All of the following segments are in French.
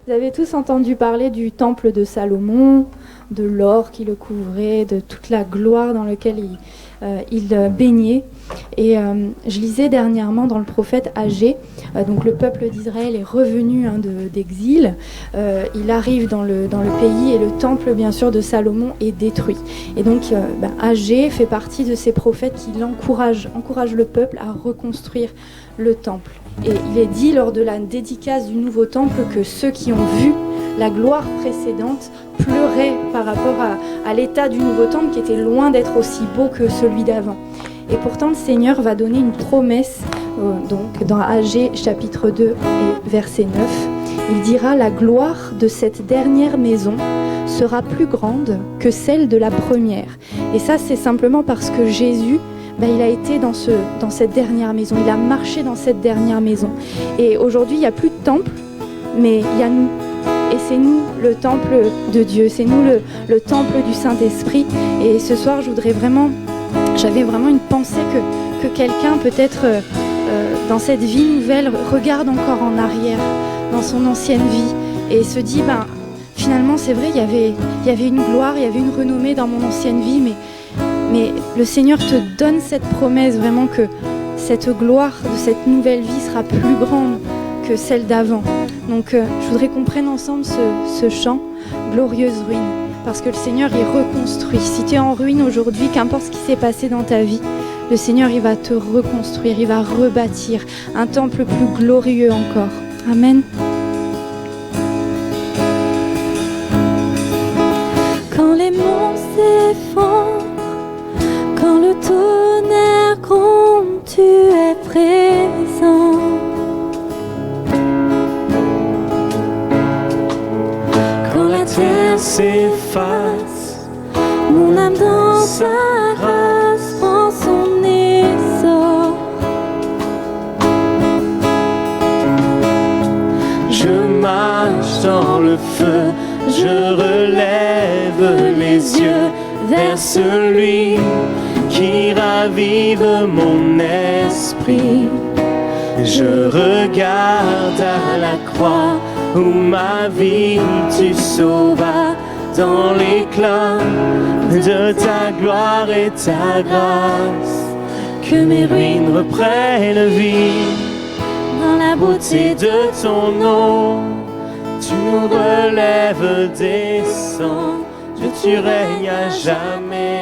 Vous avez tous entendu parler du temple de Salomon, de l'or qui le couvrait, de toute la gloire dans laquelle il baignait. Et je lisais dernièrement dans le prophète Agé, donc le peuple d'Israël est revenu d'exil, il arrive dans le pays et le temple bien sûr de Salomon est détruit. Et donc Agé fait partie de ces prophètes qui encouragent le peuple à reconstruire le temple. Et il est dit lors de la dédicace du nouveau temple que ceux qui ont vu la gloire précédente pleuraient par rapport à l'état du nouveau temple qui était loin d'être aussi beau que celui d'avant. Et pourtant le Seigneur va donner une promesse donc dans Agé chapitre 2 et verset 9. Il dira « La gloire de cette dernière maison sera plus grande que celle de la première. » Et ça c'est simplement parce que Jésus il a été dans cette dernière maison, il a marché dans cette dernière maison. Et aujourd'hui, il n'y a plus de temple, mais il y a nous. Et c'est nous le temple de Dieu, c'est nous le temple du Saint-Esprit. Et ce soir, j'avais vraiment une pensée que quelqu'un, peut-être dans cette vie nouvelle, regarde encore en arrière, dans son ancienne vie, et se dit, finalement, c'est vrai, il y avait une gloire, il y avait une renommée dans mon ancienne vie, mais le Seigneur te donne cette promesse vraiment que cette gloire de cette nouvelle vie sera plus grande que celle d'avant. Donc je voudrais qu'on prenne ensemble ce chant, Glorieuse ruine, parce que le Seigneur il reconstruit. Si tu es en ruine aujourd'hui, qu'importe ce qui s'est passé dans ta vie, le Seigneur il va te reconstruire, il va rebâtir un temple plus glorieux encore. Amen. Quand les monts s'effondrent, quand le tonnerre gronde, tu es présent. Quand la terre s'efface, mon âme dans sa race prend son essor. Je marche dans le feu, je relève les yeux vers celui qui ravive mon esprit. Je regarde à la croix où ma vie tu sauvas, dans l'éclat de ta gloire et ta grâce. Que mes ruines reprennent vie dans la beauté de ton nom. Tu nous relèves, descends, Dieu tu règnes à jamais.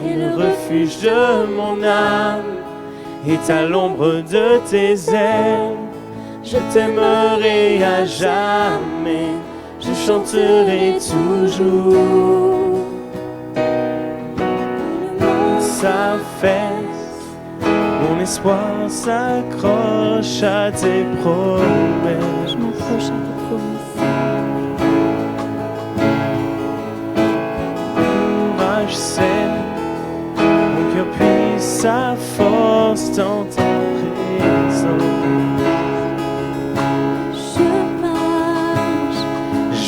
Et le refuge de mon âme est à l'ombre de tes ailes. Je t'aimerai à jamais, je chanterai toujours. Mon s'affaisse, mon espoir s'accroche à tes promesses. Je m'accroche à tes promesses. Courage c'est, mon cœur puise sa force dans ta présence.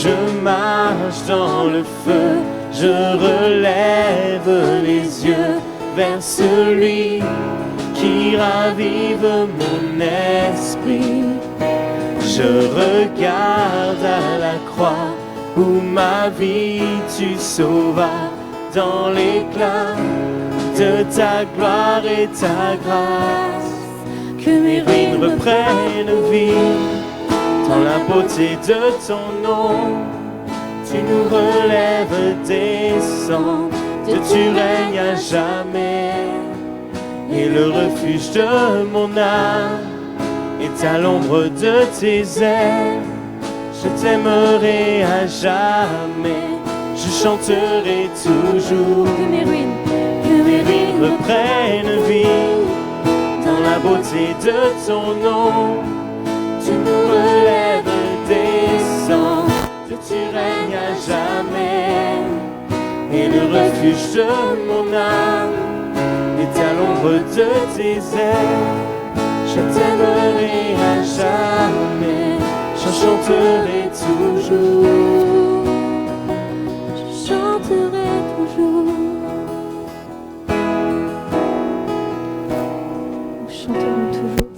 Je marche dans le feu, je relève les yeux vers celui qui ravive mon esprit. Je regarde à la croix où ma vie tu sauvas, dans l'éclat de ta gloire et ta grâce. Que mes ruines reprennent vie dans la beauté de ton nom. Tu nous relèves, descends, Dieu tu règnes à jamais. Et le refuge de mon âme est à l'ombre de tes ailes. Je t'aimerai à jamais, je chanterai toujours. Que mes ruines reprennent vie dans la beauté de ton nom. Tu nous relèves, descends, Dieu tu règnes à jamais. Et le refuge de mon âme est à l'ombre de tes ailes. Je t'aimerai à jamais, je chanterai toujours. Je chanterai toujours. Nous chanterons toujours.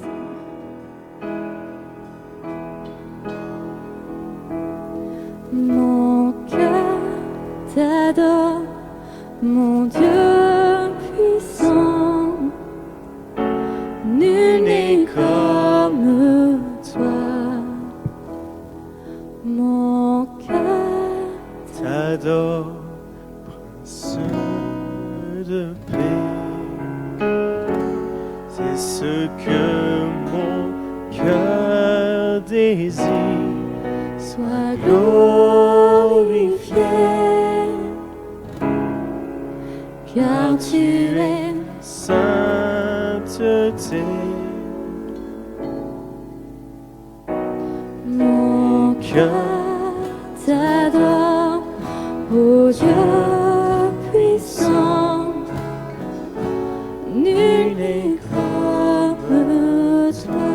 t'adore, mon Dieu puissant. Nul n'est comme toi. Mon cœur t'adore, Prince de paix. C'est ce que mon cœur désire. Sois glorifié, car tu es sainteté. mon cœur t'adore, ô Dieu puissant. Nul n'est comme toi.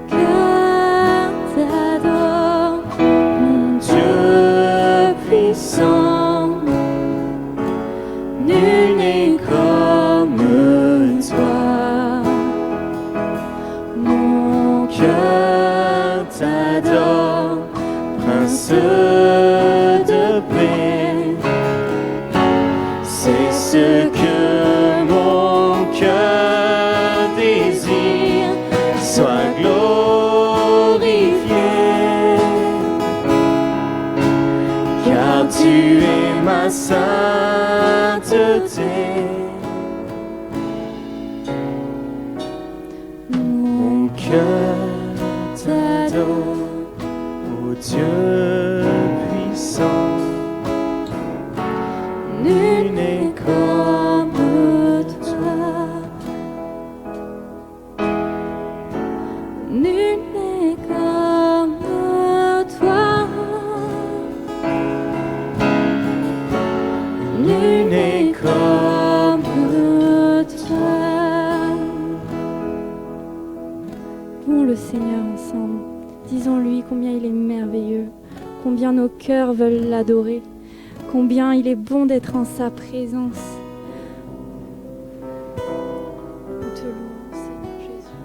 Mon cœur t'adore, mon Dieu puissant. Nul n'est comme toi. Mon cœur t'adore, Prince de paix. C'est ce que mon cœur désire. Sois glorifié, car tu es ma sainteté. Mon cœur t'adore, ô Dieu puissant. Nul n'est comme toi. Nul n'est comme toi. Nul n'est comme toi. Louons le Seigneur ensemble. Disons-lui combien il est merveilleux, combien nos cœurs veulent l'adorer, combien il est bon d'être en sa présence. Nous te louons, Seigneur Jésus.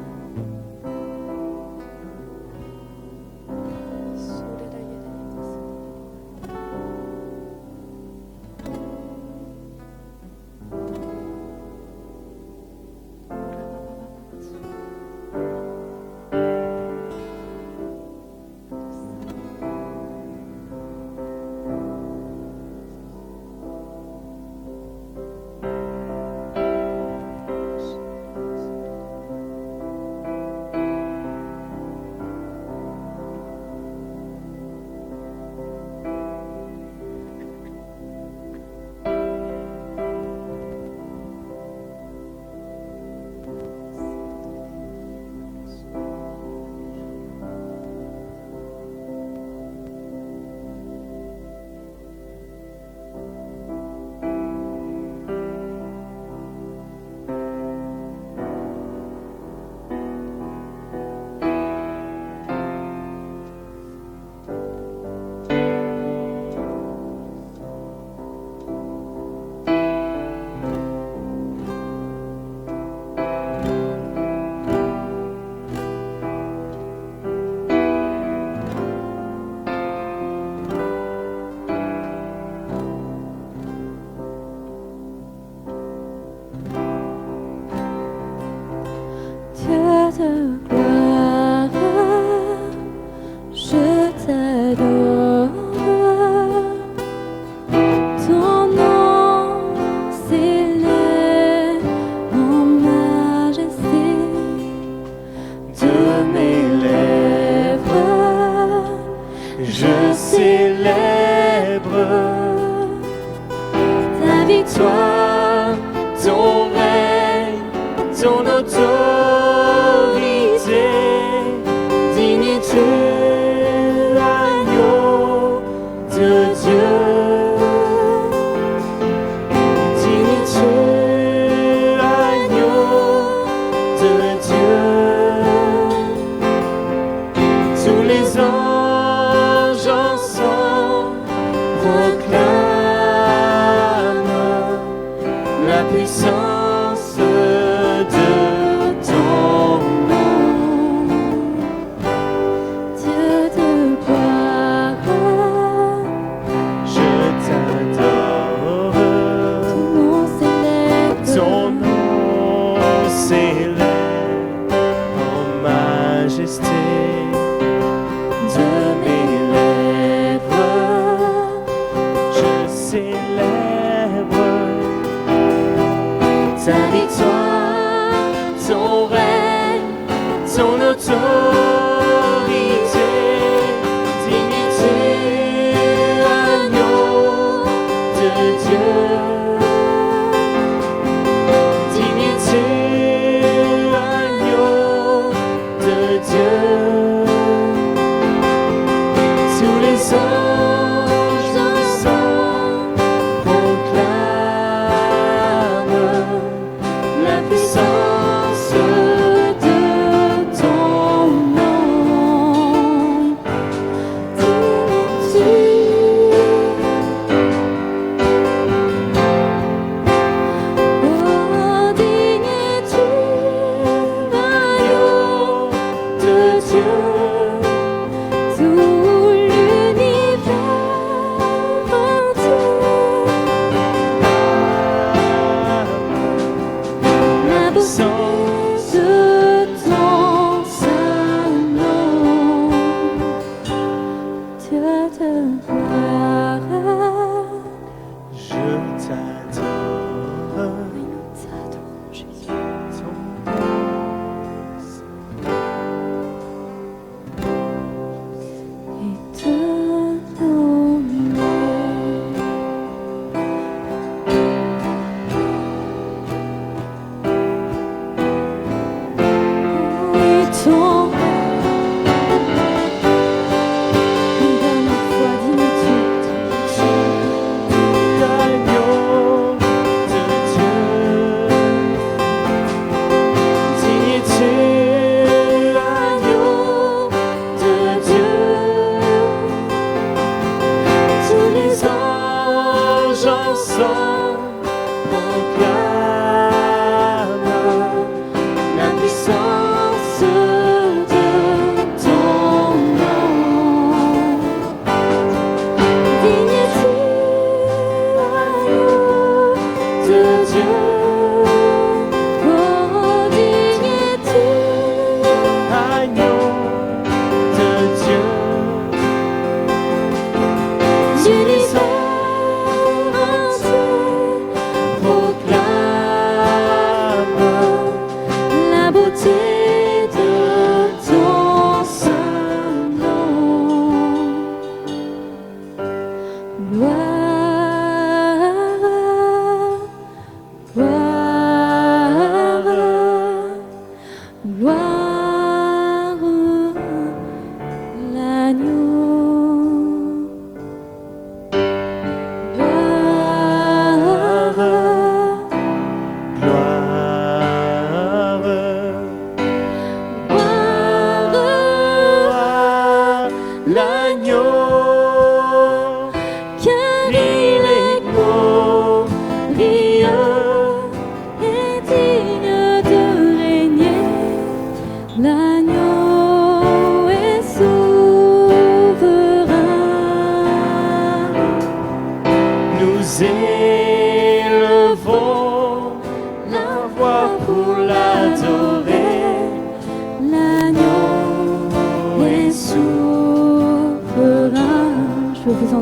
majesté de mes lèvres, je célèbre ta victoire, ton règne, ton autorité, dignité, agneau de Dieu. Dignité, agneau de Dieu. Tous les anges ensemble proclament la puissance de ton nom.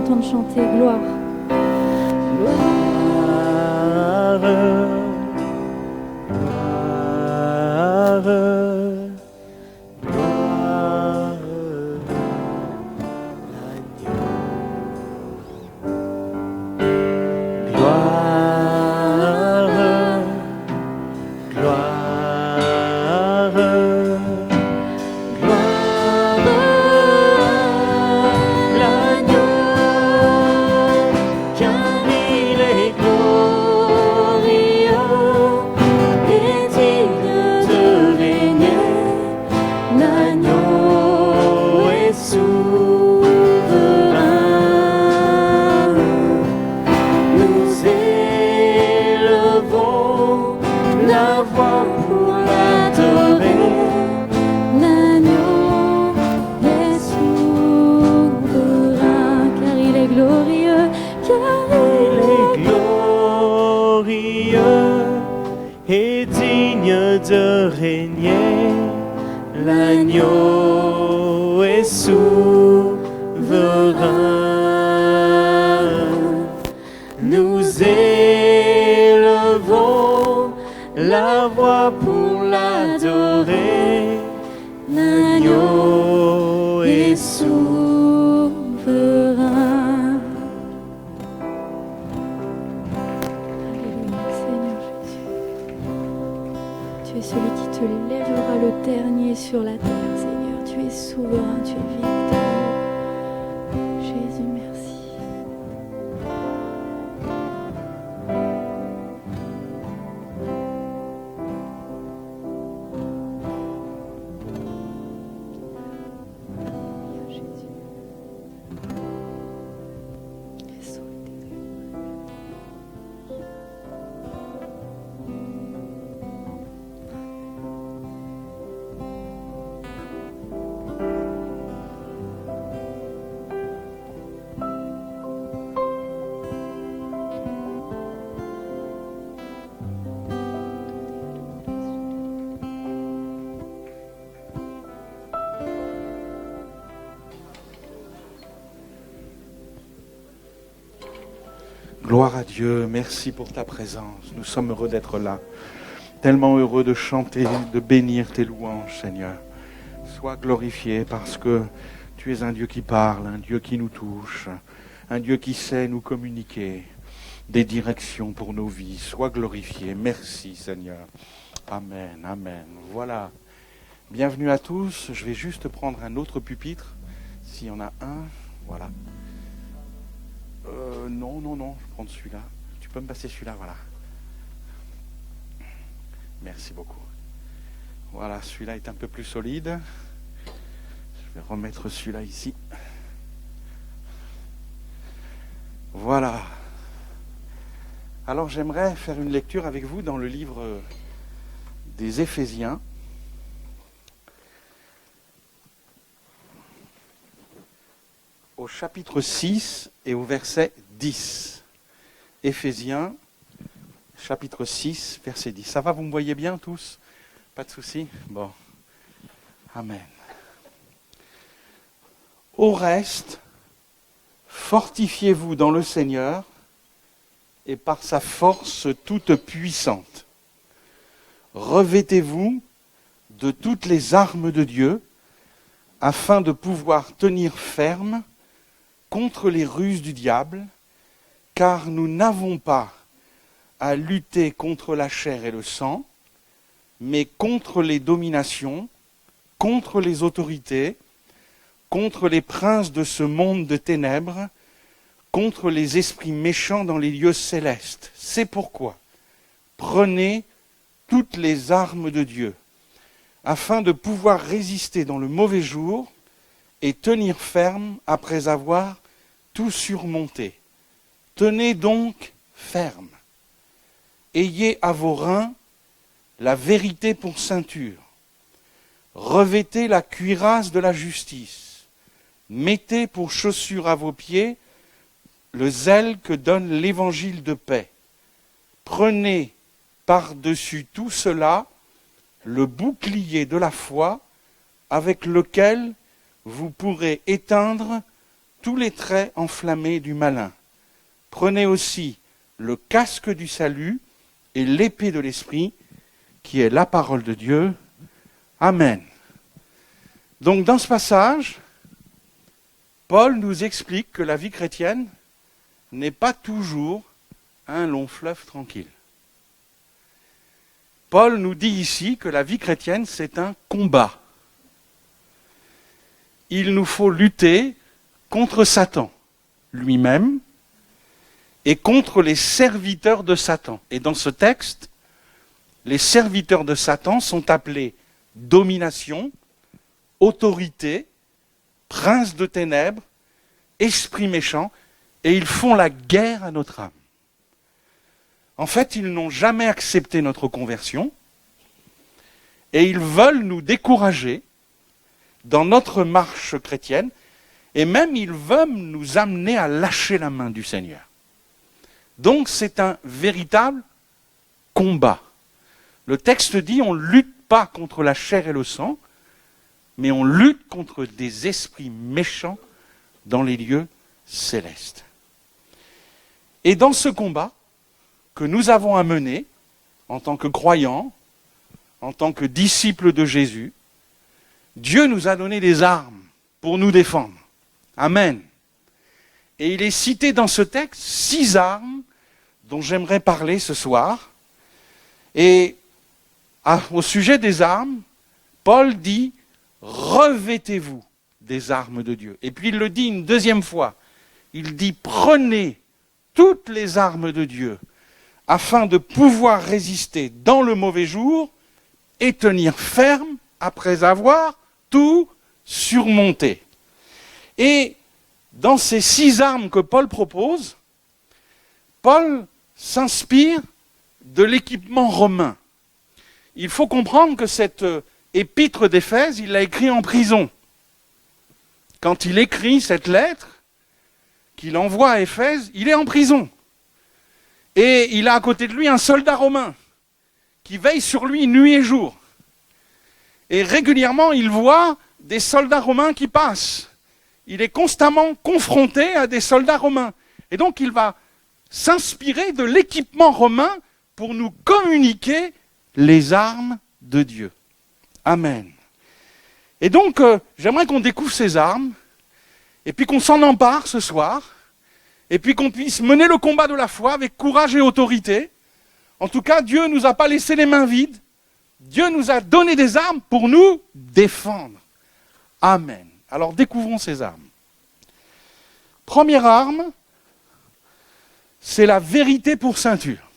entendre chanter gloire. Gloire, gloire, gloire, l'agneau. Gloire, gloire, de régner, L'agneau est souverain. Nous élevons la voix pour l'adorer. L'agneau est souverain. Alléluia, Seigneur Jésus. Tu es celui qui te lèvera le dernier sur la terre, Seigneur. Tu es souverain, tu es victorieux. Jésus, merci. Alléluia, Jésus. Laisse-nous Gloire à Dieu, merci pour ta présence. Nous sommes heureux d'être là. Tellement heureux de chanter, de bénir tes louanges, Seigneur. Sois glorifié parce que tu es un Dieu qui parle, un Dieu qui nous touche, un Dieu qui sait nous communiquer des directions pour nos vies. Sois glorifié. Merci, Seigneur. Amen, amen. Voilà. Bienvenue à tous. Je vais juste prendre un autre pupitre, s'il y en a un. Voilà. Non, je vais prendre celui-là. Tu peux me passer celui-là, voilà. Merci beaucoup. Voilà, celui-là est un peu plus solide. Je vais remettre celui-là ici. Voilà. Alors j'aimerais faire une lecture avec vous dans le livre des Éphésiens. Au chapitre 6 et au verset 10. Éphésiens, chapitre 6, verset 10. Ça va, vous me voyez bien tous? Pas de souci? Bon. Amen. Au reste, fortifiez-vous dans le Seigneur et par sa force toute puissante. Revêtez-vous de toutes les armes de Dieu afin de pouvoir tenir ferme contre les ruses du diable, car nous n'avons pas à lutter contre la chair et le sang, mais contre les dominations, contre les autorités, contre les princes de ce monde de ténèbres, contre les esprits méchants dans les lieux célestes. C'est pourquoi prenez toutes les armes de Dieu, afin de pouvoir résister dans le mauvais jour et tenir ferme après avoir tout surmonté. Tenez donc ferme. Ayez à vos reins la vérité pour ceinture. Revêtez la cuirasse de la justice. Mettez pour chaussure à vos pieds le zèle que donne l'évangile de paix. Prenez par-dessus tout cela le bouclier de la foi avec lequel vous pourrez éteindre tous les traits enflammés du malin. Prenez aussi le casque du salut et l'épée de l'esprit, qui est la parole de Dieu. Amen. Donc dans ce passage, Paul nous explique que la vie chrétienne n'est pas toujours un long fleuve tranquille. Paul nous dit ici que la vie chrétienne, c'est un combat. Il nous faut lutter contre Satan lui-même et contre les serviteurs de Satan. Et dans ce texte, les serviteurs de Satan sont appelés domination, autorité, prince de ténèbres, esprit méchant, et ils font la guerre à notre âme. En fait, ils n'ont jamais accepté notre conversion, et ils veulent nous décourager dans notre marche chrétienne, et même ils veulent nous amener à lâcher la main du Seigneur. Donc c'est un véritable combat. Le texte dit on ne lutte pas contre la chair et le sang, mais on lutte contre des esprits méchants dans les lieux célestes. Et dans ce combat que nous avons à mener, en tant que croyants, en tant que disciples de Jésus, Dieu nous a donné des armes pour nous défendre. Amen. Et il est cité dans ce texte 6 armes dont j'aimerais parler ce soir. Et au sujet des armes, Paul dit « Revêtez-vous des armes de Dieu ». Et puis il le dit une deuxième fois. Il dit « Prenez toutes les armes de Dieu afin de pouvoir résister dans le mauvais jour et tenir ferme après avoir tout surmonté ». Et dans ces 6 armes que Paul propose, Paul s'inspire de l'équipement romain. Il faut comprendre que cette épître d'Éphèse, il l'a écrit en prison. Quand il écrit cette lettre qu'il envoie à Éphèse, il est en prison. Et il a à côté de lui un soldat romain qui veille sur lui nuit et jour. Et régulièrement, il voit des soldats romains qui passent. Il est constamment confronté à des soldats romains. Et donc, il va s'inspirer de l'équipement romain pour nous communiquer les armes de Dieu. Amen. Et donc, j'aimerais qu'on découvre ces armes, et puis qu'on s'en empare ce soir, et puis qu'on puisse mener le combat de la foi avec courage et autorité. En tout cas, Dieu ne nous a pas laissé les mains vides. Dieu nous a donné des armes pour nous défendre. Amen. Alors, découvrons ces armes. Première arme, c'est la vérité pour ceinture.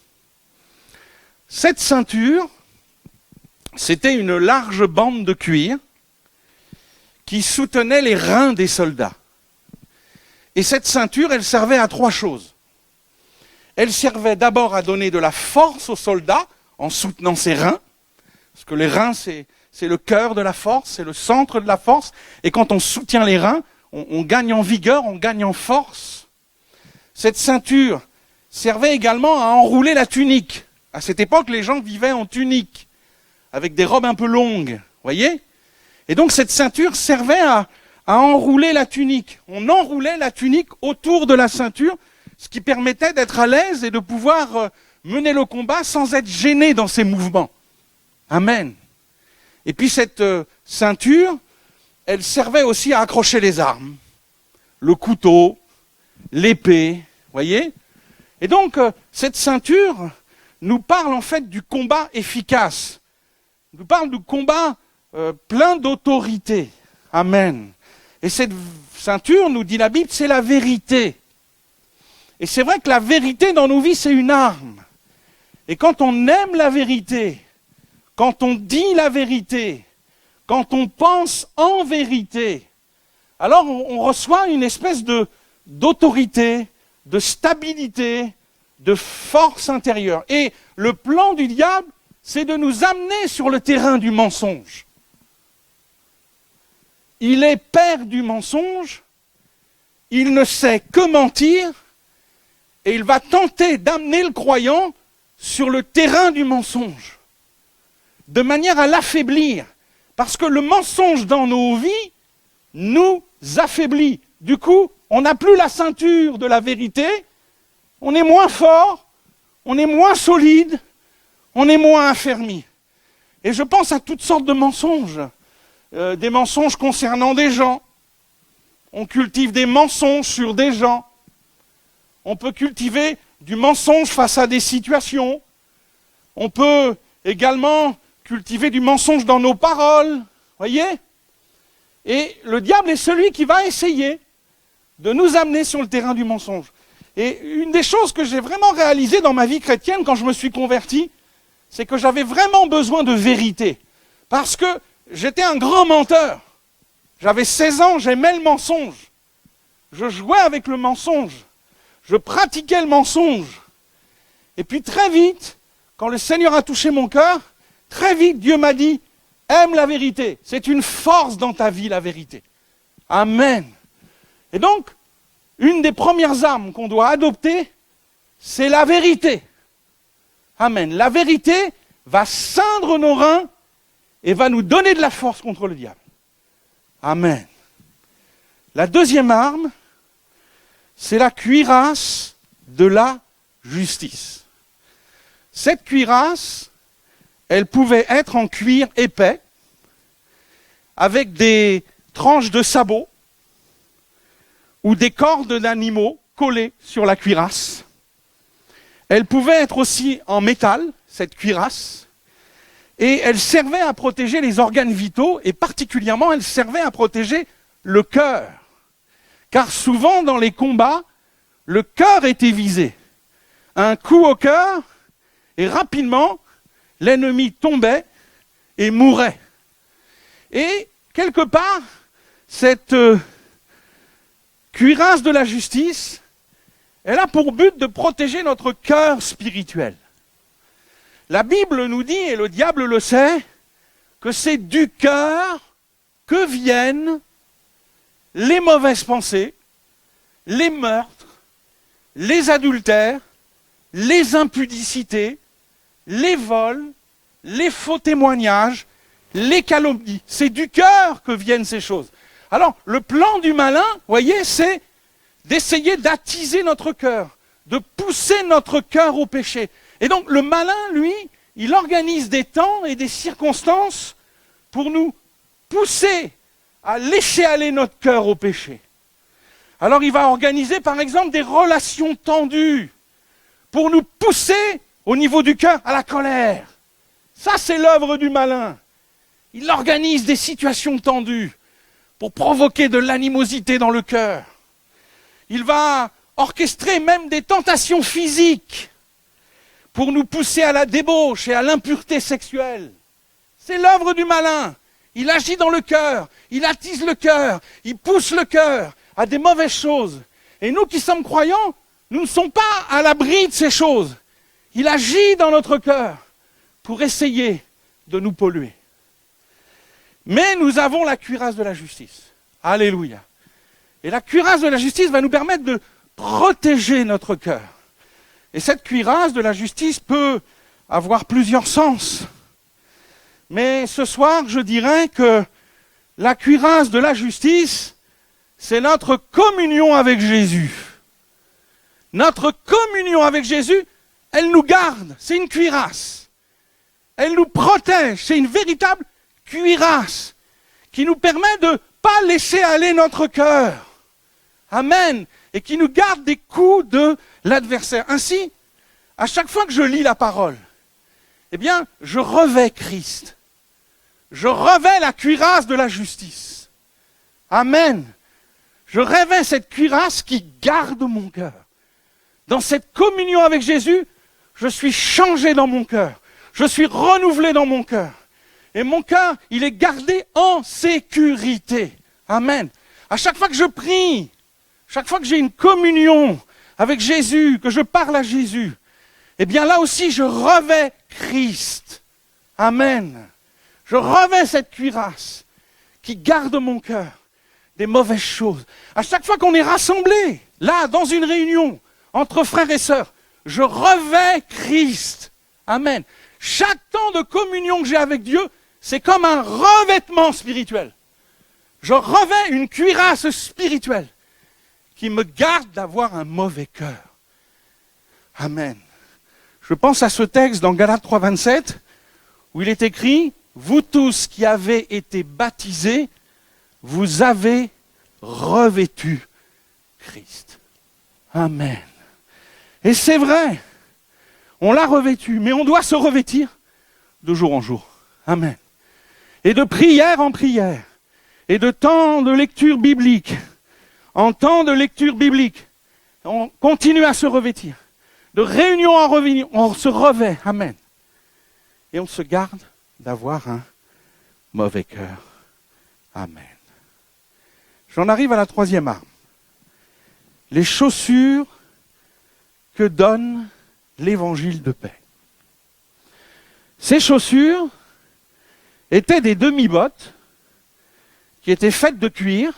Cette ceinture, c'était une large bande de cuir qui soutenait les reins des soldats. Et cette ceinture, elle servait à 3 choses. Elle servait d'abord à donner de la force aux soldats en soutenant ses reins, parce que les reins, c'est le cœur de la force, c'est le centre de la force, et quand on soutient les reins, on gagne en vigueur, on gagne en force. Cette ceinture servait également à enrouler la tunique. À cette époque, les gens vivaient en tunique, avec des robes un peu longues, voyez ? Et donc cette ceinture servait à enrouler la tunique. On enroulait la tunique autour de la ceinture, ce qui permettait d'être à l'aise et de pouvoir mener le combat sans être gêné dans ses mouvements. Amen. Et puis cette ceinture, elle servait aussi à accrocher les armes, le couteau, l'épée, voyez ? Et donc cette ceinture nous parle en fait du combat efficace, nous parle du combat plein d'autorité. Amen. Et cette ceinture, nous dit la Bible, c'est la vérité. Et c'est vrai que la vérité dans nos vies, c'est une arme. Et quand on aime la vérité, quand on dit la vérité, quand on pense en vérité, alors on reçoit une espèce d'autorité, de stabilité, de force intérieure. Et le plan du diable, c'est de nous amener sur le terrain du mensonge. Il est père du mensonge, il ne sait que mentir, et il va tenter d'amener le croyant sur le terrain du mensonge, de manière à l'affaiblir, parce que le mensonge dans nos vies nous affaiblit. Du coup, on n'a plus la ceinture de la vérité, on est moins fort, on est moins solide, on est moins affermi. Et je pense à toutes sortes de mensonges. Des mensonges concernant des gens. On cultive des mensonges sur des gens. On peut cultiver du mensonge face à des situations. On peut également cultiver du mensonge dans nos paroles. Voyez ? Et le diable est celui qui va essayer de nous amener sur le terrain du mensonge. Et une des choses que j'ai vraiment réalisées dans ma vie chrétienne quand je me suis converti, c'est que j'avais vraiment besoin de vérité. Parce que j'étais un grand menteur. J'avais 16 ans, j'aimais le mensonge. Je jouais avec le mensonge. Je pratiquais le mensonge. Et puis très vite, quand le Seigneur a touché mon cœur, très vite Dieu m'a dit, aime la vérité. C'est une force dans ta vie, la vérité. Amen. Et donc, une des premières armes qu'on doit adopter, c'est la vérité. Amen. La vérité va ceindre nos reins et va nous donner de la force contre le diable. Amen. La deuxième arme, c'est la cuirasse de la justice. Cette cuirasse, elle pouvait être en cuir épais, avec des tranches de sabots ou des cordes d'animaux collées sur la cuirasse. Elle pouvait être aussi en métal, cette cuirasse, et elle servait à protéger les organes vitaux, et particulièrement elle servait à protéger le cœur. Car souvent dans les combats, le cœur était visé. Un coup au cœur, et rapidement, l'ennemi tombait et mourait. Et quelque part, cette cuirasse de la justice, elle a pour but de protéger notre cœur spirituel. La Bible nous dit, et le diable le sait, que c'est du cœur que viennent les mauvaises pensées, les meurtres, les adultères, les impudicités, les vols, les faux témoignages, les calomnies. C'est du cœur que viennent ces choses. Alors, le plan du malin, voyez, c'est d'essayer d'attiser notre cœur, de pousser notre cœur au péché. Et donc, le malin, lui, il organise des temps et des circonstances pour nous pousser à laisser aller notre cœur au péché. Alors, il va organiser, par exemple, des relations tendues pour nous pousser au niveau du cœur à la colère. Ça, c'est l'œuvre du malin. Il organise des situations tendues pour provoquer de l'animosité dans le cœur. Il va orchestrer même des tentations physiques pour nous pousser à la débauche et à l'impureté sexuelle. C'est l'œuvre du malin. Il agit dans le cœur, il attise le cœur, il pousse le cœur à des mauvaises choses. Et nous qui sommes croyants, nous ne sommes pas à l'abri de ces choses. Il agit dans notre cœur pour essayer de nous polluer. Mais nous avons la cuirasse de la justice. Alléluia. Et la cuirasse de la justice va nous permettre de protéger notre cœur. Et cette cuirasse de la justice peut avoir plusieurs sens. Mais ce soir, je dirais que la cuirasse de la justice, c'est notre communion avec Jésus. Notre communion avec Jésus, elle nous garde, c'est une cuirasse. Elle nous protège, c'est une véritable cuirasse qui nous permet de ne pas laisser aller notre cœur. Amen. Et qui nous garde des coups de l'adversaire. Ainsi, à chaque fois que je lis la parole, eh bien, je revais Christ. Je revais la cuirasse de la justice. Amen. Je revais cette cuirasse qui garde mon cœur. Dans cette communion avec Jésus, je suis changé dans mon cœur. Je suis renouvelé dans mon cœur. Et mon cœur, il est gardé en sécurité. Amen. À chaque fois que je prie, chaque fois que j'ai une communion avec Jésus, que je parle à Jésus, eh bien là aussi, je revais Christ. Amen. Je revais cette cuirasse qui garde mon cœur des mauvaises choses. À chaque fois qu'on est rassemblés, là, dans une réunion, entre frères et sœurs, je revais Christ. Amen. Chaque temps de communion que j'ai avec Dieu, c'est comme un revêtement spirituel. Je revais une cuirasse spirituelle qui me garde d'avoir un mauvais cœur. Amen. Je pense à ce texte dans Galates 3,27 où il est écrit « Vous tous qui avez été baptisés, vous avez revêtu Christ. » Amen. Et c'est vrai, on l'a revêtu, mais on doit se revêtir de jour en jour. Amen. Et de prière en prière, et de temps de lecture biblique, en temps de lecture biblique, on continue à se revêtir. De réunion en réunion, on se revêt. Amen. Et on se garde d'avoir un mauvais cœur. Amen. J'en arrive à la troisième arme. Les chaussures que donne l'évangile de paix. Ces chaussures étaient des demi-bottes qui étaient faites de cuir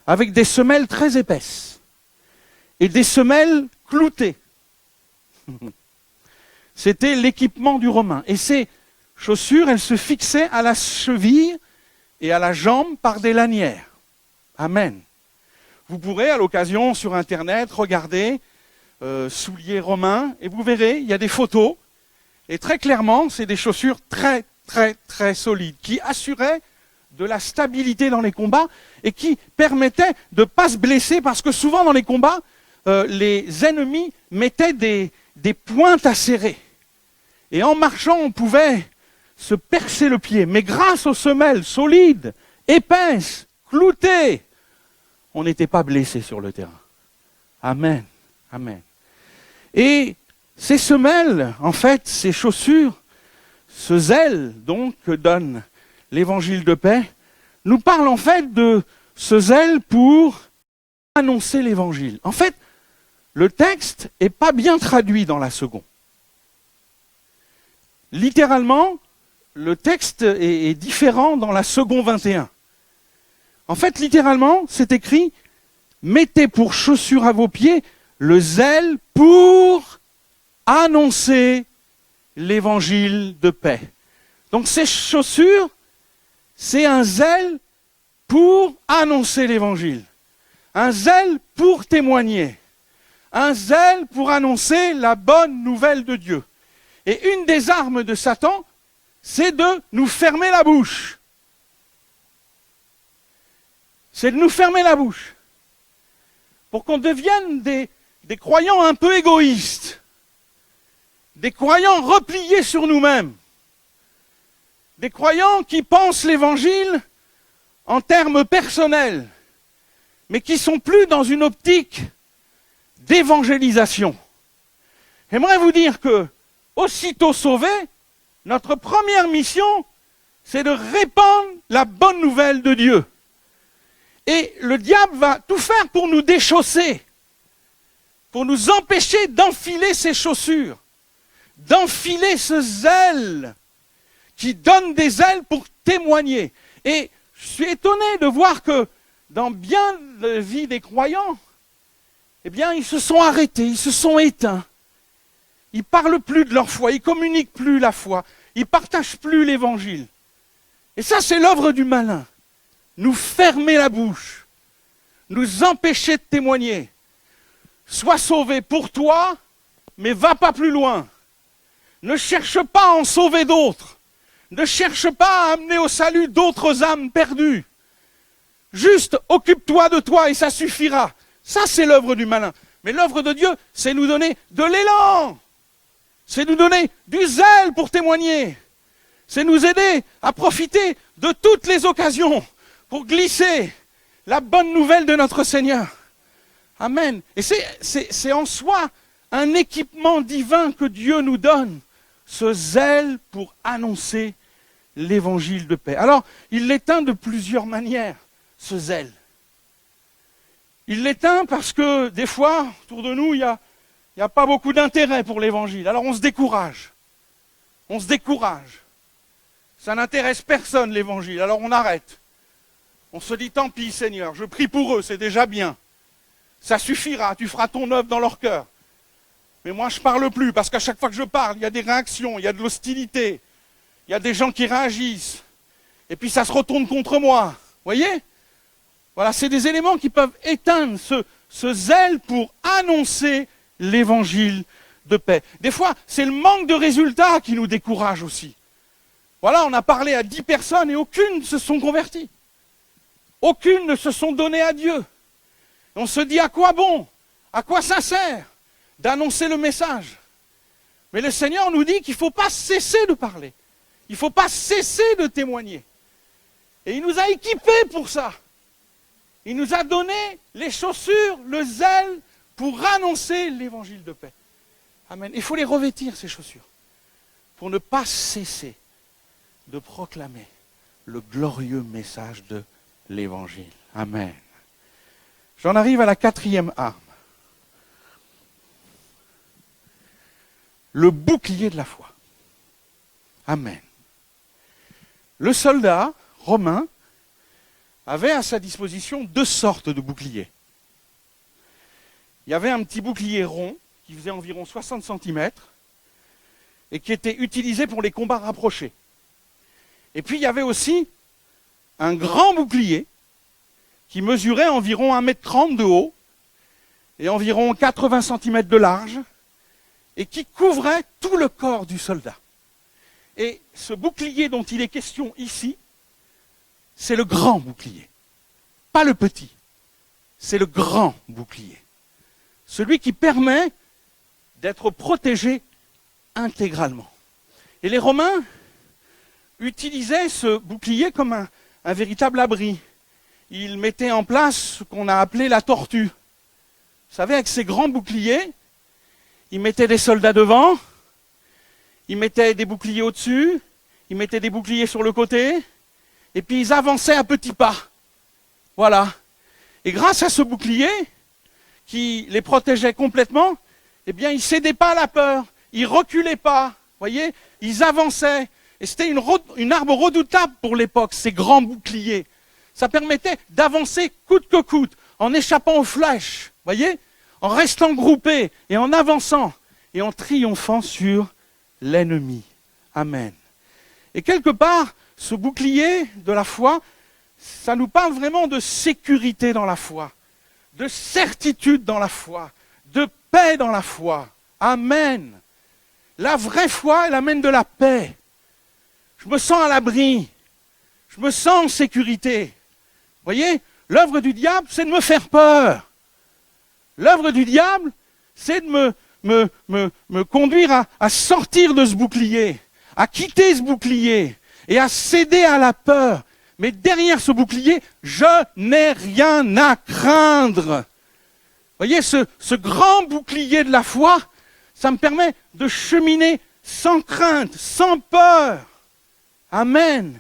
avec des semelles très épaisses et des semelles cloutées. C'était l'équipement du Romain. Et ces chaussures, elles se fixaient à la cheville et à la jambe par des lanières. Amen. Vous pourrez à l'occasion sur Internet regarder souliers romains et vous verrez, il y a des photos. Et très clairement, c'est des chaussures très, très, très solides qui assuraient de la stabilité dans les combats et qui permettaient de ne pas se blesser parce que souvent dans les combats, les ennemis mettaient des pointes acérées. Et en marchant, on pouvait se percer le pied. Mais grâce aux semelles solides, épaisses, cloutées, on n'était pas blessé sur le terrain. Amen. Amen. Et ces semelles, en fait, ces chaussures, ce zèle donc que donne l'évangile de paix, nous parle en fait de ce zèle pour annoncer l'évangile. En fait, le texte n'est pas bien traduit dans la seconde. Littéralement, le texte est différent dans la seconde 21. En fait, littéralement, c'est écrit « Mettez pour chaussure à vos pieds le zèle pour annoncer l'évangile de paix. » Donc ces chaussures, c'est un zèle pour annoncer l'évangile. Un zèle pour témoigner. Un zèle pour annoncer la bonne nouvelle de Dieu. Et une des armes de Satan, c'est de nous fermer la bouche. C'est de nous fermer la bouche. Pour qu'on devienne des croyants un peu égoïstes. Des croyants repliés sur nous-mêmes. Des croyants qui pensent l'évangile en termes personnels, mais qui ne sont plus dans une optique d'évangélisation. J'aimerais vous dire que, aussitôt sauvés, notre première mission, c'est de répandre la bonne nouvelle de Dieu. Et le diable va tout faire pour nous déchausser, pour nous empêcher d'enfiler ses chaussures, d'enfiler ce zèle qui donne des ailes pour témoigner. Et je suis étonné de voir que dans bien de la vie des croyants, eh bien, ils se sont arrêtés, ils se sont éteints. Ils ne parlent plus de leur foi, ils ne communiquent plus la foi, ils ne partagent plus l'évangile. Et ça, c'est l'œuvre du malin. Nous fermer la bouche, nous empêcher de témoigner. Sois sauvé pour toi, mais va pas plus loin. Ne cherche pas à en sauver d'autres. Ne cherche pas à amener au salut d'autres âmes perdues. Juste occupe-toi de toi et ça suffira. Ça, c'est l'œuvre du malin. Mais l'œuvre de Dieu, c'est nous donner de l'élan. C'est nous donner du zèle pour témoigner. C'est nous aider à profiter de toutes les occasions pour glisser la bonne nouvelle de notre Seigneur. Amen. Et c'est en soi un équipement divin que Dieu nous donne, ce zèle pour annoncer l'évangile de paix. Alors, il l'éteint de plusieurs manières, ce zèle. Il l'éteint parce que des fois, autour de nous, il n'y a pas beaucoup d'intérêt pour l'évangile. Alors on se décourage. On se décourage. Ça n'intéresse personne l'évangile, alors on arrête. On se dit, tant pis Seigneur, je prie pour eux, c'est déjà bien. Ça suffira, tu feras ton œuvre dans leur cœur. Mais moi je ne parle plus, parce qu'à chaque fois que je parle, il y a des réactions, il y a de l'hostilité. Il y a des gens qui réagissent. Et puis ça se retourne contre moi. Vous voyez ? Voilà, c'est des éléments qui peuvent éteindre ce zèle pour annoncer l'évangile de paix. Des fois, c'est le manque de résultats qui nous décourage aussi. Voilà, on a parlé à 10 personnes et aucune ne se sont converties. Aucune ne se sont données à Dieu. Et on se dit, à quoi bon ? À quoi ça sert d'annoncer le message ? Mais le Seigneur nous dit qu'il ne faut pas cesser de parler. Il ne faut pas cesser de témoigner. Et il nous a équipés pour ça. Il nous a donné les chaussures, le zèle pour annoncer l'évangile de paix. Amen. Il faut les revêtir, ces chaussures, pour ne pas cesser de proclamer le glorieux message de l'évangile. Amen. J'en arrive à la 4e arme. Le bouclier de la foi. Amen. Le soldat romain avait à sa disposition 2 sortes de boucliers. Il y avait un petit bouclier rond qui faisait environ 60 cm et qui était utilisé pour les combats rapprochés. Et puis il y avait aussi un grand bouclier qui mesurait environ 1,30 m de haut et environ 80 cm de large et qui couvrait tout le corps du soldat. Et ce bouclier dont il est question ici, c'est le grand bouclier, pas le petit, c'est le grand bouclier. Celui qui permet d'être protégé intégralement. Et les Romains utilisaient ce bouclier comme un véritable abri. Ils mettaient en place ce qu'on a appelé la tortue. Vous savez, avec ces grands boucliers, ils mettaient des soldats devant, ils mettaient des boucliers au-dessus, ils mettaient des boucliers sur le côté, et puis ils avançaient à petits pas. Voilà. Et grâce à ce bouclier, qui les protégeait complètement, eh bien, ils ne cédaient pas à la peur, ils ne reculaient pas, voyez, ils avançaient. Et c'était une arme redoutable pour l'époque, ces grands boucliers. Ça permettait d'avancer coûte que coûte, en échappant aux flèches, voyez, en restant groupés et en avançant et en triomphant sur l'ennemi. Amen. Et quelque part, ce bouclier de la foi, ça nous parle vraiment de sécurité dans la foi, de certitude dans la foi, de paix dans la foi. Amen. La vraie foi, elle amène de la paix. Je me sens à l'abri. Je me sens en sécurité. Vous voyez, l'œuvre du diable, c'est de me faire peur. L'œuvre du diable, c'est de me conduire à sortir de ce bouclier, à quitter ce bouclier et à céder à la peur. Mais derrière ce bouclier, je n'ai rien à craindre. Vous voyez, ce grand bouclier de la foi, ça me permet de cheminer sans crainte, sans peur. Amen.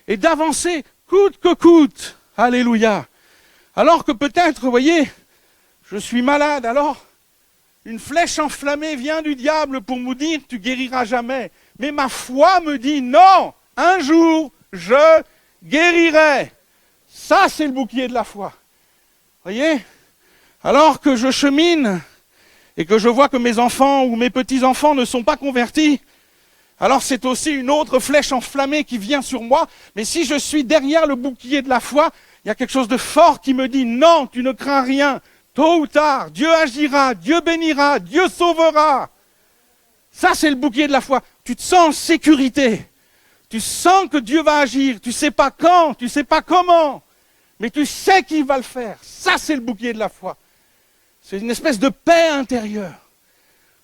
Et d'avancer coûte que coûte. Alléluia. Alors que peut-être, vous voyez, je suis malade, alors une flèche enflammée vient du diable pour me dire tu guériras jamais. Mais ma foi me dit non, un jour je guérirai. Ça, c'est le bouclier de la foi. Voyez? Alors que je chemine et que je vois que mes enfants ou mes petits-enfants ne sont pas convertis, alors c'est aussi une autre flèche enflammée qui vient sur moi. Mais si je suis derrière le bouclier de la foi, il y a quelque chose de fort qui me dit non, tu ne crains rien. Tôt ou tard, Dieu agira, Dieu bénira, Dieu sauvera. Ça, c'est le bouclier de la foi. Tu te sens en sécurité. Tu sens que Dieu va agir. Tu ne sais pas quand, tu ne sais pas comment, mais tu sais qu'il va le faire. Ça, c'est le bouclier de la foi. C'est une espèce de paix intérieure.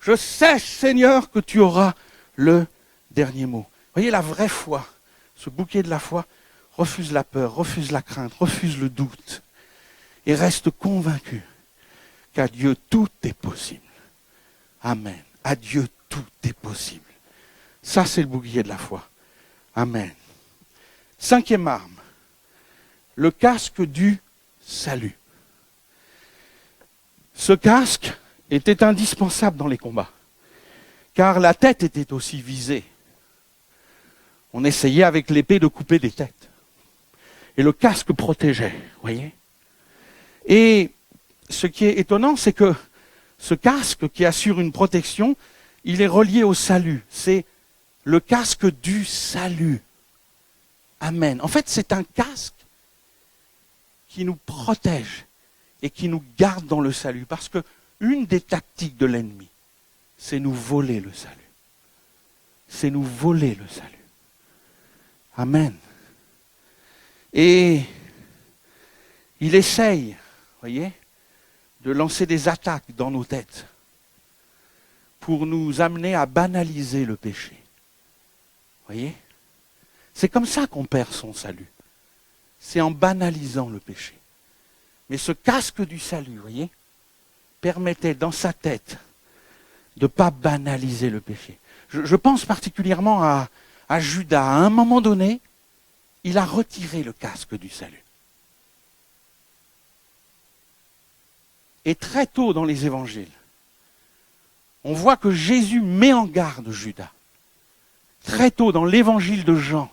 Je sais, Seigneur, que tu auras le dernier mot. Vous voyez, la vraie foi, ce bouclier de la foi, refuse la peur, refuse la crainte, refuse le doute et reste convaincu qu'à Dieu tout est possible. Amen. À Dieu tout est possible. Ça, c'est le bouclier de la foi. Amen. 5e arme, le casque du salut. Ce casque était indispensable dans les combats, car la tête était aussi visée. On essayait avec l'épée de couper des têtes. Et le casque protégeait, voyez. Et ce qui est étonnant, c'est que ce casque qui assure une protection, il est relié au salut. C'est le casque du salut. Amen. En fait, c'est un casque qui nous protège et qui nous garde dans le salut. Parce que une des tactiques de l'ennemi, c'est nous voler le salut. C'est nous voler le salut. Amen. Et il essaye, voyez, de lancer des attaques dans nos têtes pour nous amener à banaliser le péché. Voyez? C'est comme ça qu'on perd son salut. C'est en banalisant le péché. Mais ce casque du salut, voyez, permettait dans sa tête de ne pas banaliser le péché. Je pense particulièrement à Judas. À un moment donné, il a retiré le casque du salut. Et très tôt dans les évangiles, on voit que Jésus met en garde Judas. Très tôt dans l'évangile de Jean,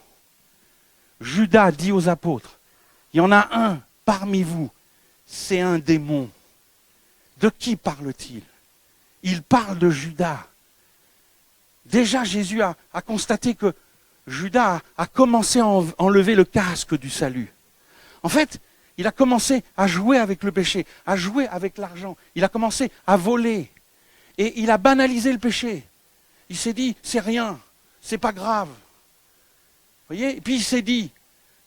Judas dit aux apôtres, il y en a un parmi vous, c'est un démon. De qui parle-t-il? Il parle de Judas. Déjà Jésus a constaté que Judas a commencé à enlever le casque du salut. En fait, il a commencé à jouer avec le péché, à jouer avec l'argent. Il a commencé à voler. Et il a banalisé le péché. Il s'est dit, c'est rien, c'est pas grave. Vous voyez? Et puis il s'est dit,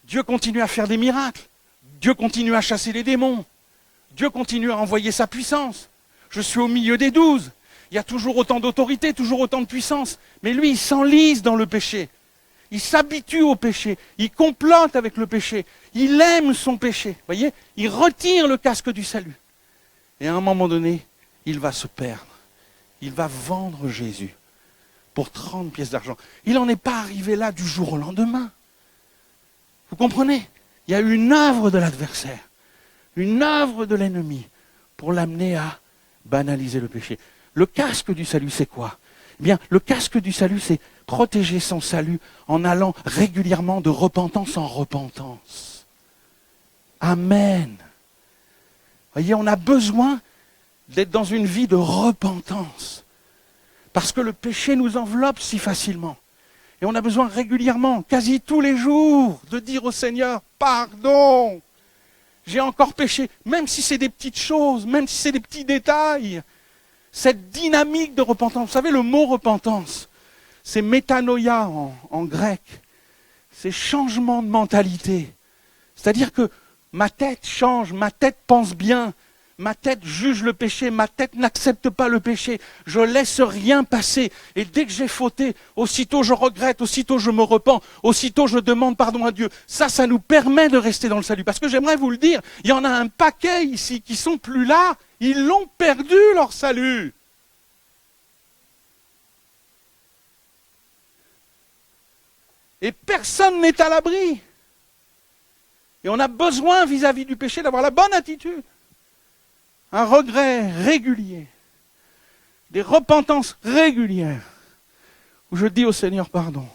Dieu continue à faire des miracles. Dieu continue à chasser les démons. Dieu continue à envoyer sa puissance. Je suis au milieu des 12. Il y a toujours autant d'autorité, toujours autant de puissance. Mais lui, il s'enlise dans le péché. Il s'habitue au péché. Il complote avec le péché. Il aime son péché. Vous voyez? Il retire le casque du salut. Et à un moment donné, il va se perdre. Il va vendre Jésus pour 30 pièces d'argent. Il n'en est pas arrivé là du jour au lendemain. Vous comprenez? Il y a une œuvre de l'adversaire, une œuvre de l'ennemi pour l'amener à banaliser le péché. Le casque du salut, c'est quoi? Eh bien, le casque du salut, c'est protéger son salut en allant régulièrement de repentance en repentance. Amen. Voyez, on a besoin d'être dans une vie de repentance. Parce que le péché nous enveloppe si facilement. Et on a besoin régulièrement, quasi tous les jours, de dire au Seigneur, pardon, j'ai encore péché, même si c'est des petites choses, même si c'est des petits détails. Cette dynamique de repentance, vous savez, le mot repentance, c'est métanoïa en grec, c'est changement de mentalité. C'est-à-dire que ma tête change, ma tête pense bien, ma tête juge le péché, ma tête n'accepte pas le péché, je laisse rien passer. Et dès que j'ai fauté, aussitôt je regrette, aussitôt je me repens, aussitôt je demande pardon à Dieu. Ça nous permet de rester dans le salut. Parce que j'aimerais vous le dire, il y en a un paquet ici qui sont plus là, ils l'ont perdu leur salut. Et personne n'est à l'abri. Et on a besoin vis-à-vis du péché d'avoir la bonne attitude. Un regret régulier, des repentances régulières, où je dis au Seigneur, pardon,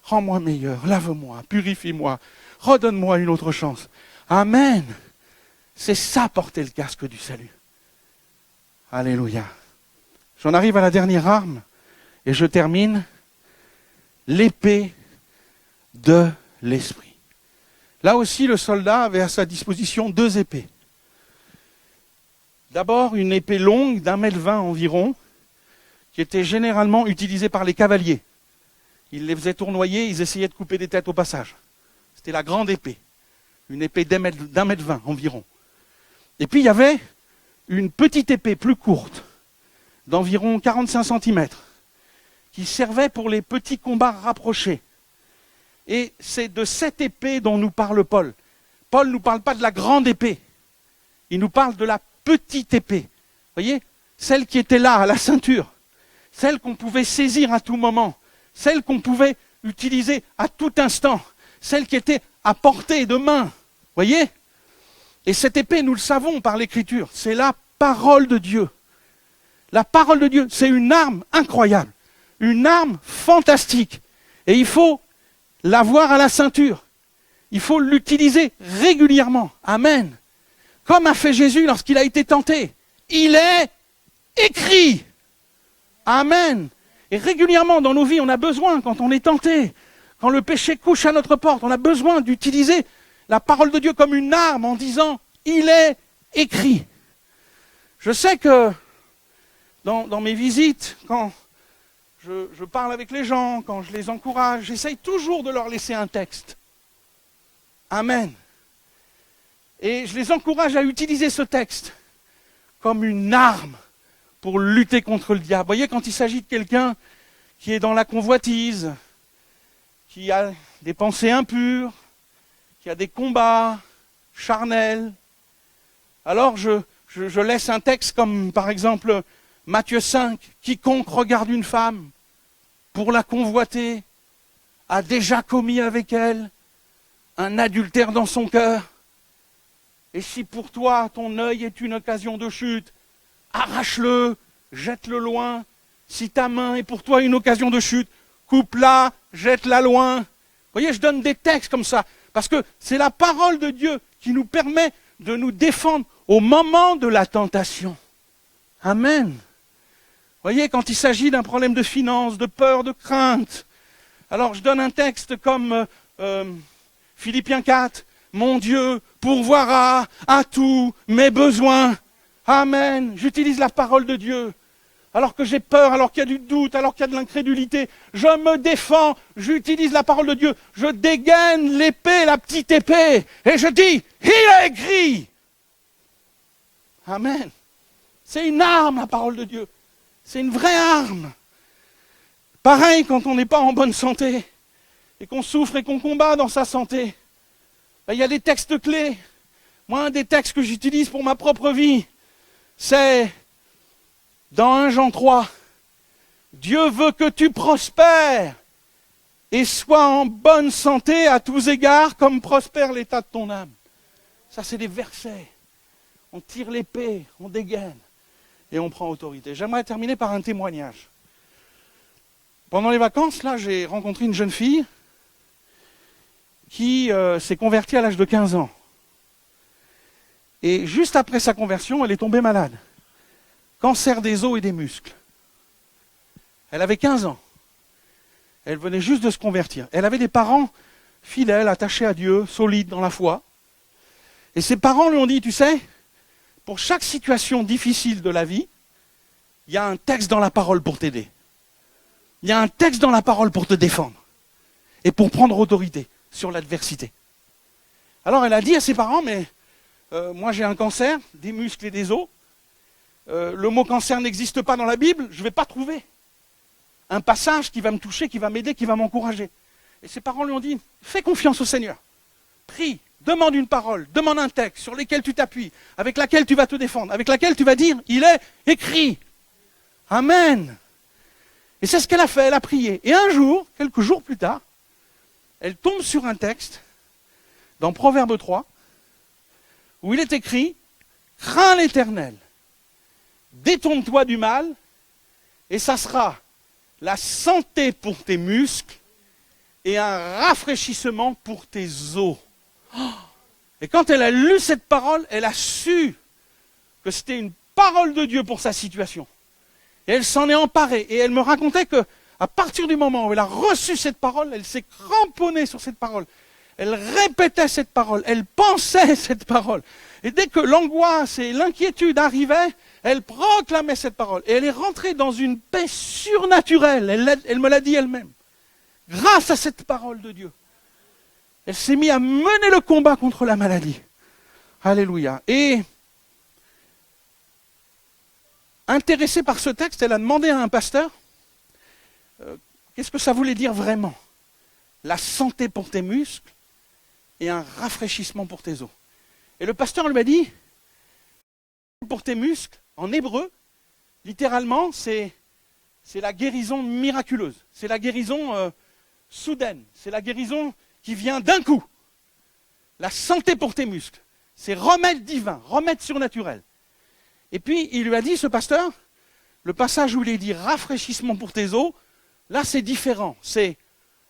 rends-moi meilleur, lave-moi, purifie-moi, redonne-moi une autre chance. Amen. C'est ça porter le casque du salut. Alléluia. J'en arrive à la dernière arme, et je termine, l'épée de l'esprit. Là aussi, le soldat avait à sa disposition 2 épées. D'abord, une épée longue d'1,20 m environ, qui était généralement utilisée par les cavaliers. Ils les faisaient tournoyer, ils essayaient de couper des têtes au passage. C'était la grande épée, une épée d'1,20 m environ. Et puis il y avait une petite épée plus courte, d'environ 45 cm, qui servait pour les petits combats rapprochés. Et c'est de cette épée dont nous parle Paul. Paul ne nous parle pas de la grande épée, il nous parle de la petite épée, vous voyez, celle qui était là, à la ceinture, celle qu'on pouvait saisir à tout moment, celle qu'on pouvait utiliser à tout instant, celle qui était à portée de main, vous voyez. Et cette épée, nous le savons par l'Écriture, c'est la parole de Dieu. La parole de Dieu, c'est une arme incroyable, une arme fantastique. Et il faut l'avoir à la ceinture, il faut l'utiliser régulièrement. Amen. Comme a fait Jésus lorsqu'il a été tenté. Il est écrit. Amen. Et régulièrement dans nos vies, on a besoin, quand on est tenté, quand le péché couche à notre porte, on a besoin d'utiliser la parole de Dieu comme une arme en disant, il est écrit. Je sais que dans mes visites, quand je parle avec les gens, quand je les encourage, j'essaye toujours de leur laisser un texte. Amen. Et je les encourage à utiliser ce texte comme une arme pour lutter contre le diable. Vous voyez, quand il s'agit de quelqu'un qui est dans la convoitise, qui a des pensées impures, qui a des combats charnels, alors je laisse un texte comme par exemple Matthieu 5, « Quiconque regarde une femme pour la convoiter a déjà commis avec elle un adultère dans son cœur. Et si pour toi, ton œil est une occasion de chute, arrache-le, jette-le loin. Si ta main est pour toi une occasion de chute, coupe-la, jette-la loin. » Vous voyez, je donne des textes comme ça, parce que c'est la parole de Dieu qui nous permet de nous défendre au moment de la tentation. Amen. Vous voyez, quand il s'agit d'un problème de finances, de peur, de crainte, Alors je donne un texte comme Philippiens 4, mon Dieu pourvoira à tous mes besoins. Amen. J'utilise la parole de Dieu. Alors que j'ai peur, alors qu'il y a du doute, alors qu'il y a de l'incrédulité, je me défends, j'utilise la parole de Dieu, je dégaine l'épée, la petite épée, et je dis, il a écrit. Amen. C'est une arme, la parole de Dieu. C'est une vraie arme. Pareil quand on n'est pas en bonne santé, et qu'on souffre et qu'on combat dans sa santé. Il y a des textes clés. Moi, un des textes que j'utilise pour ma propre vie, c'est dans 1 Jean 3. Dieu veut que tu prospères et sois en bonne santé à tous égards, comme prospère l'état de ton âme. Ça, c'est des versets. On tire l'épée, on dégaine et on prend autorité. J'aimerais terminer par un témoignage. Pendant les vacances, là, j'ai rencontré une jeune fille qui s'est convertie à l'âge de 15 ans. Et juste après sa conversion, elle est tombée malade. Cancer des os et des muscles. Elle avait 15 ans. Elle venait juste de se convertir. Elle avait des parents fidèles, attachés à Dieu, solides dans la foi. Et ses parents lui ont dit, tu sais, pour chaque situation difficile de la vie, il y a un texte dans la parole pour t'aider. Il y a un texte dans la parole pour te défendre. Et pour prendre autorité sur l'adversité. Alors elle a dit à ses parents, mais moi j'ai un cancer, des muscles et des os. Le mot cancer n'existe pas dans la Bible, je ne vais pas trouver un passage qui va me toucher, qui va m'aider, qui va m'encourager. Et ses parents lui ont dit, fais confiance au Seigneur. Prie, demande une parole, demande un texte sur lequel tu t'appuies, avec laquelle tu vas te défendre, avec laquelle tu vas dire, il est écrit. Amen. Et c'est ce qu'elle a fait, elle a prié. Et un jour, quelques jours plus tard, elle tombe sur un texte, dans Proverbe 3, où il est écrit, crains l'Éternel, détourne-toi du mal, et ça sera la santé pour tes muscles et un rafraîchissement pour tes os. Et quand elle a lu cette parole, elle a su que c'était une parole de Dieu pour sa situation. Et elle s'en est emparée. Et elle me racontait que à partir du moment où elle a reçu cette parole, elle s'est cramponnée sur cette parole. Elle répétait cette parole, elle pensait cette parole. Et dès que l'angoisse et l'inquiétude arrivaient, elle proclamait cette parole. Et elle est rentrée dans une paix surnaturelle, elle me l'a dit elle-même. Grâce à cette parole de Dieu. Elle s'est mise à mener le combat contre la maladie. Alléluia. Et intéressée par ce texte, elle a demandé à un pasteur, qu'est-ce que ça voulait dire vraiment? La santé pour tes muscles et un rafraîchissement pour tes os. Et le pasteur lui a dit, pour tes muscles, en hébreu, littéralement, c'est la guérison miraculeuse. C'est la guérison soudaine. C'est la guérison qui vient d'un coup. La santé pour tes muscles. C'est remède divin, remède surnaturel. Et puis, il lui a dit, ce pasteur, le passage où il est dit rafraîchissement pour tes os, là, c'est différent. C'est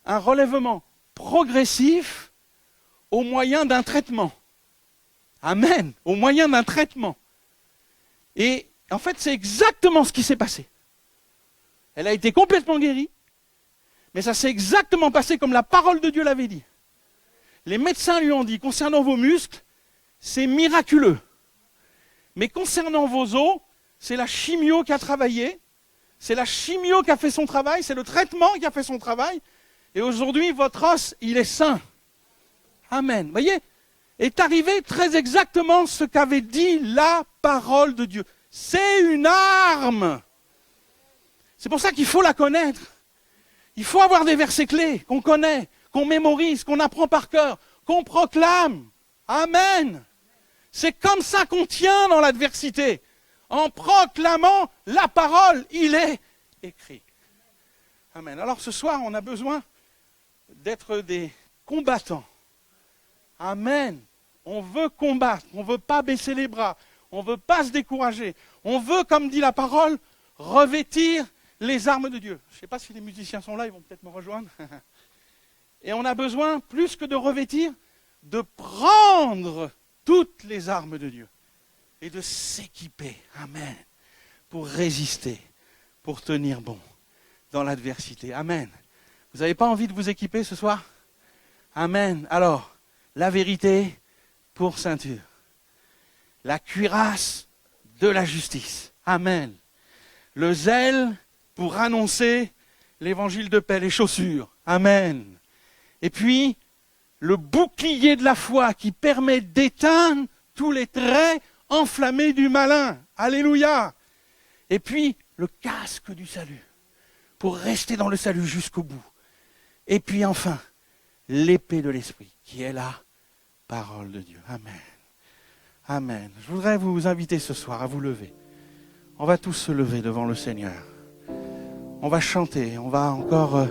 un relèvement progressif au moyen d'un traitement. Amen. Au moyen d'un traitement. Et en fait, c'est exactement ce qui s'est passé. Elle a été complètement guérie, mais ça s'est exactement passé comme la parole de Dieu l'avait dit. Les médecins lui ont dit, concernant vos muscles, c'est miraculeux. Mais concernant vos os, c'est la chimio qui a travaillé, c'est la chimio qui a fait son travail, c'est le traitement qui a fait son travail, et aujourd'hui, votre os, il est sain. Amen. Vous voyez, est arrivé très exactement ce qu'avait dit la parole de Dieu. C'est une arme. C'est pour ça qu'il faut la connaître. Il faut avoir des versets clés qu'on connaît, qu'on mémorise, qu'on apprend par cœur, qu'on proclame. Amen. C'est comme ça qu'on tient dans l'adversité. En proclamant la parole, il est écrit. Amen. Alors ce soir, on a besoin d'être des combattants. Amen. On veut combattre, on ne veut pas baisser les bras, on ne veut pas se décourager. On veut, comme dit la parole, revêtir les armes de Dieu. Je ne sais pas si les musiciens sont là, ils vont peut-être me rejoindre. Et on a besoin, plus que de revêtir, de prendre toutes les armes de Dieu et de s'équiper, amen, pour résister, pour tenir bon dans l'adversité. Amen. Vous n'avez pas envie de vous équiper ce soir? Amen. Alors, la vérité pour ceinture. La cuirasse de la justice. Amen. Le zèle pour annoncer l'évangile de paix, les chaussures. Amen. Et puis, le bouclier de la foi qui permet d'éteindre tous les traits enflammés du malin. Alléluia. Et puis, le casque du salut pour rester dans le salut jusqu'au bout. Et puis enfin, l'épée de l'esprit qui est la parole de Dieu. Amen. Amen. Je voudrais vous inviter ce soir à vous lever. On va tous se lever devant le Seigneur. On va chanter, on va encore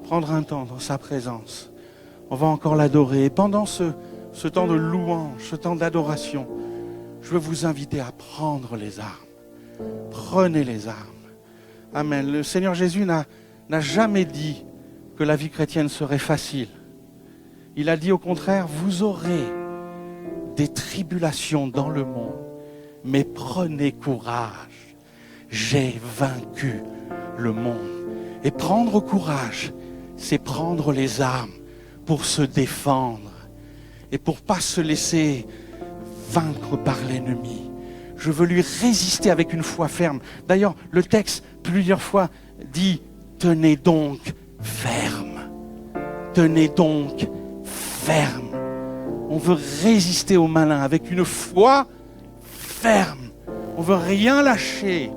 prendre un temps dans sa présence. On va encore l'adorer. Et pendant ce temps de louange, ce temps d'adoration, je veux vous inviter à prendre les armes. Prenez les armes. Amen. Le Seigneur Jésus n'a jamais dit que la vie chrétienne serait facile. Il a dit au contraire, vous aurez des tribulations dans le monde, mais prenez courage. J'ai vaincu le monde. Et prendre courage, c'est prendre les armes pour se défendre et pour pas se laisser vaincre par l'ennemi. Je veux lui résister avec une foi ferme. D'ailleurs, le texte, plusieurs fois, dit « Tenez donc ferme. Tenez donc ferme. » On veut résister au malin avec une foi ferme. On veut rien lâcher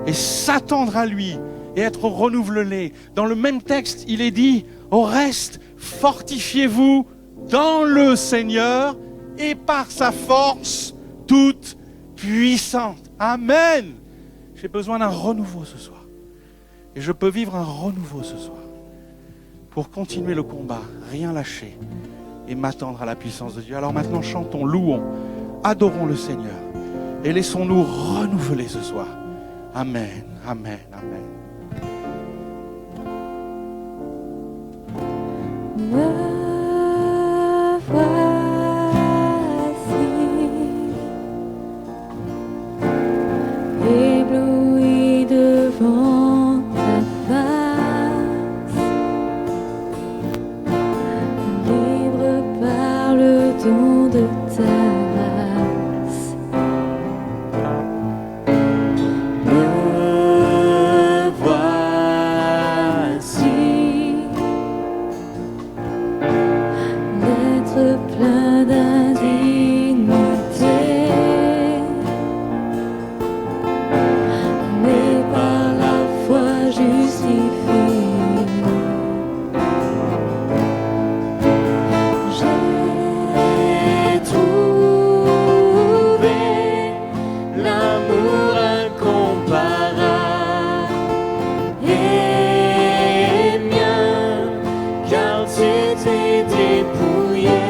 et s'attendre à lui et être renouvelé. Dans le même texte, il est dit « Au reste, fortifiez-vous dans le Seigneur et par sa force toute puissante. » Amen. J'ai besoin d'un renouveau ce soir. Et je peux vivre un renouveau ce soir pour continuer le combat, rien lâcher et m'attendre à la puissance de Dieu. Alors maintenant, chantons, louons, adorons le Seigneur et laissons-nous renouveler ce soir. Amen, amen, amen. Me voici ébloui devant ta face, libre par le don de ta grâce. Me voici plein d'indignité, mais par la foi justifié. J'ai trouvé l'amour incomparable et mien, car tu t'es dépouillé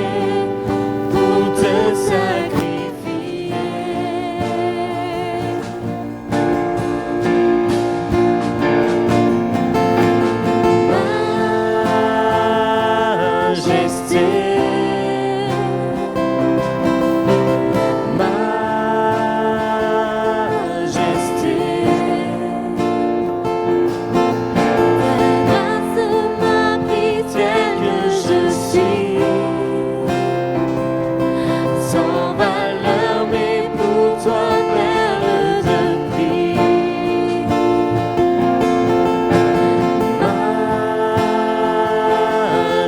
pour te sacrifier. Majesté, ta grâce m'a pris tel que je suis, sans valeur, mais pour toi, perle de prix.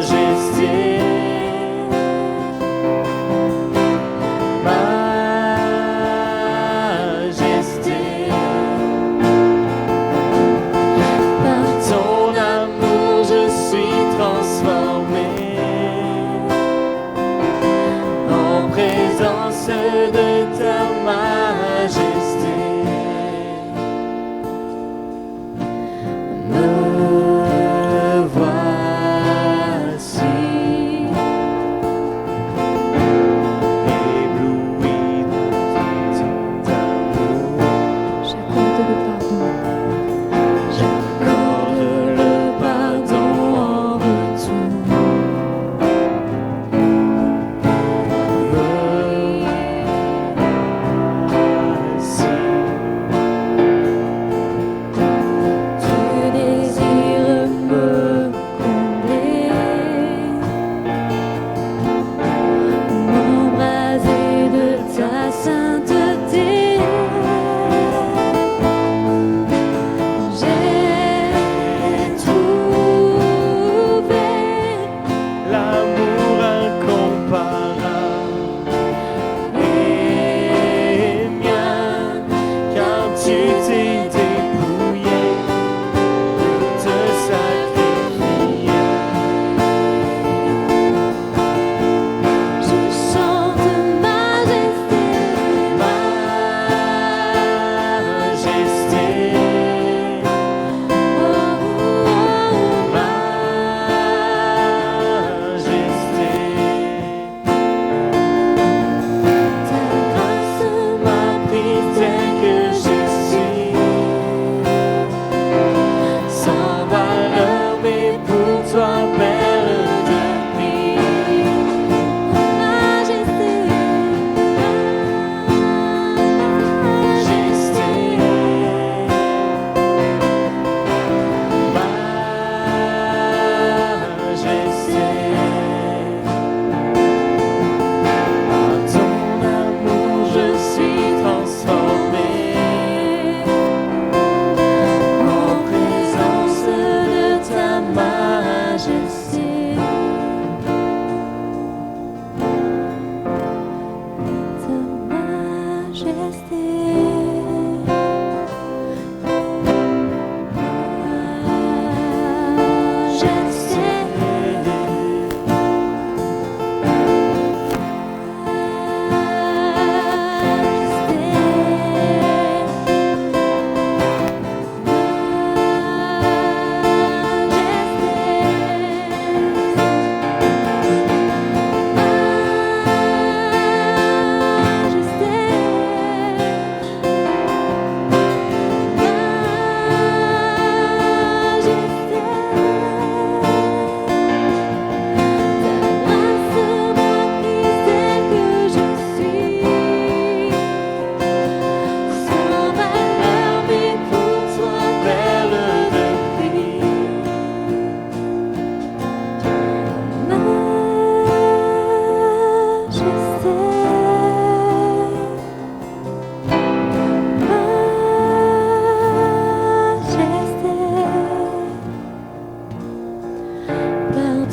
Majesté, majesté, par ton amour je suis transformé en présence de ta majesté. Me voici ébloui de ton amour. J'accorde le pardon. J'accorde le pardon en retour.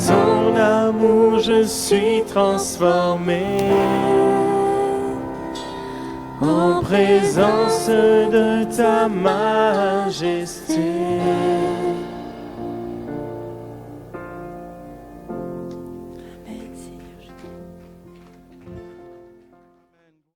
Ton amour, je suis transformé en présence de ta majesté.